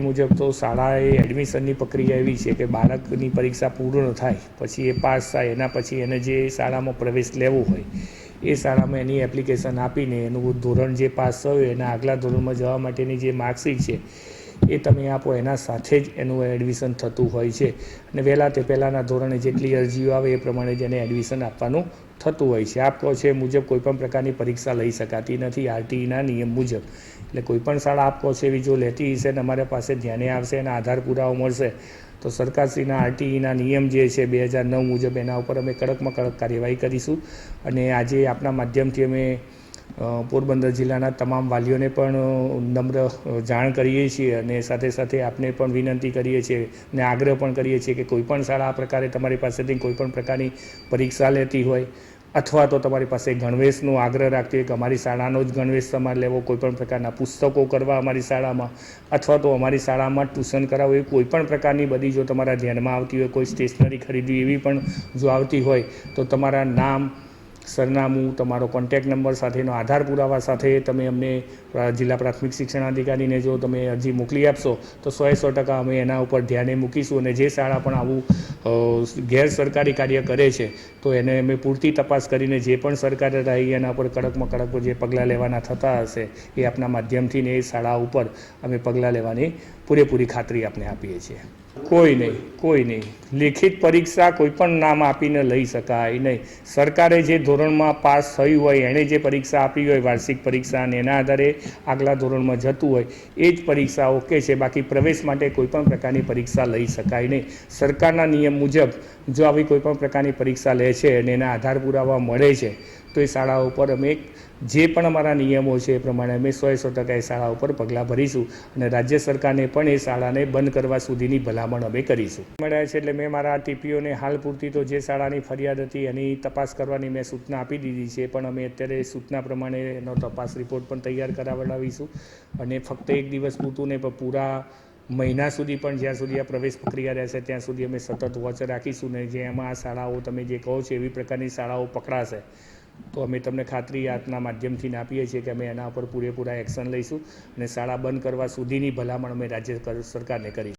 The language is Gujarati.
મુજબ તો શાળાએ એડમિશનની પ્રક્રિયા એવી છે કે બાળકની પરીક્ષા પૂર્ણ થાય પછી એ પાસ થાય, એના પછી એને જે શાળામાં પ્રવેશ લેવો હોય એ શાળામાં એની એપ્લિકેશન આપીને એનું ધોરણ જે પાસ થયું એના આગલા ધોરણમાં જવા માટેની જે માર્કશીટ છે એ તમે આપો, એના સાથે જ એનું એડમિશન થતું હોય છે. અને વહેલા તે પહેલાંના ધોરણે જેટલી અરજીઓ આવે એ પ્રમાણે જ એને એડમિશન આપવાનું થતું હોય છે. આપ કહો છે મુજબ કોઈપણ પ્રકારની પરીક્ષા લઈ શકાતી નથી આરટીઈના નિયમ મુજબ. એટલે કોઈપણ શાળા આપ કહો છે એવી જો લેતી હશે ને અમારા પાસે ધ્યાને આવશે અને આધાર પુરાવો મળશે તો સરકારશ્રીના આરટીઈના નિયમ જે છે 2009 મુજબ એના ઉપર અમે કડકમાં કડક કાર્યવાહી કરીશું. અને આજે આપના માધ્યમથી અમે પોરબંદર જિલ્લાના તમામ વાલીઓને પણ નમ્ર જાણ કરીએ છીએ અને સાથે સાથે આપને પણ વિનંતી કરીએ છીએ અને આગ્રહ પણ કરીએ છીએ કે કોઈપણ શાળા આ પ્રકારે તમારી પાસેથી કોઈપણ પ્રકારની પરીક્ષા લેતી હોય અથવા તો તમારી પાસે ગણવેશનો આગ્રહ રાખતી હોય કે અમારી શાળાનો જ ગણવેશ તમારે લેવો, કોઈપણ પ્રકારના પુસ્તકો કરવા અમારી શાળામાં અથવા તો અમારી શાળામાં ટ્યુશન કરાવવું, એ કોઈપણ પ્રકારની બધી જો તમારા ધ્યાનમાં આવતી હોય, કોઈ સ્ટેશનરી ખરીદવી એવી પણ જો આવતી હોય તો તમારા નામ, સરનામું, તમારો કોન્ટેક નંબર સાથેનો આધાર પુરાવા સાથે તમે અમને જિલ્લા પ્રાથમિક શિક્ષણાધિકારીને જો તમે અરજી મોકલી આપશો તો 100% અમે એના ઉપર ધ્યાને મૂકીશું. અને જે શાળા પણ આવું ગેરસરકારી કાર્ય કરે છે તો એને અમે પૂરતી તપાસ કરીને જે પણ સરકારે રહી એના ઉપર કડકમાં કડક જે પગલાં લેવાના થતા હશે એ આપના માધ્યમથી ને એ શાળા ઉપર અમે પગલાં લેવાની પૂરેપૂરી ખાતરી આપને આપીએ છીએ. કોઈ નહીં લેખિત પરીક્ષા કોઈપણ નામ આપીને લઈ શકાય નહીં. સરકારે જે ધોરણમાં પાસ થયું હોય એણે જે પરીક્ષા આપી હોય વાર્ષિક પરીક્ષા અને એના આધારે આગલા ધોરણમાં જતું હોય એ જ પરીક્ષા ઓકે છે. બાકી પ્રવેશ માટે કોઈપણ પ્રકારની પરીક્ષા લઈ શકાય નહીં. સરકારના નિયમ મુજબ જો આવી કોઈપણ પ્રકારની પરીક્ષા લે છે અને એના આધાર પુરાવા મળે છે તો એ શાળા ઉપર અમે જે પણ અમારા નિયમો છે એ પ્રમાણે અમે 100% એ શાળા ઉપર પગલાં ભરીશું અને રાજ્ય સરકારને પણ એ શાળાને બંધ કરવા સુધીની ભલામણ અમે કરીશું. મળ્યા છે એટલે મેં મારા ટીપીઓને હાલ પૂરતી તો જે શાળાની ફરિયાદ હતી એની તપાસ કરવાની મેં સૂચના આપી દીધી છે, પણ અમે અત્યારે સૂચના પ્રમાણે એનો તપાસ રિપોર્ટ પણ તૈયાર કરાવડાવીશું. અને ફક્ત એક દિવસ પૂરતું નહીં પણ પૂરા મહિના સુધી પણ જ્યાં સુધી આ પ્રવેશ પ્રક્રિયા રહેશે ત્યાં સુધી અમે સતત વોચ રાખીશું. ને જે એમાં આ શાળાઓ તમે જે કહો છો એવી પ્રકારની શાળાઓ પકડાશે તો અમે તમને ખાતરી આપના માધ્યમથી આપીએ છીએ કે અમે એના ઉપર પૂરેપૂરા એક્શન લઈશું અને શાળા બંધ કરવા સુધીની ભલામણ અમે રાજ્ય સરકારને કરીશું.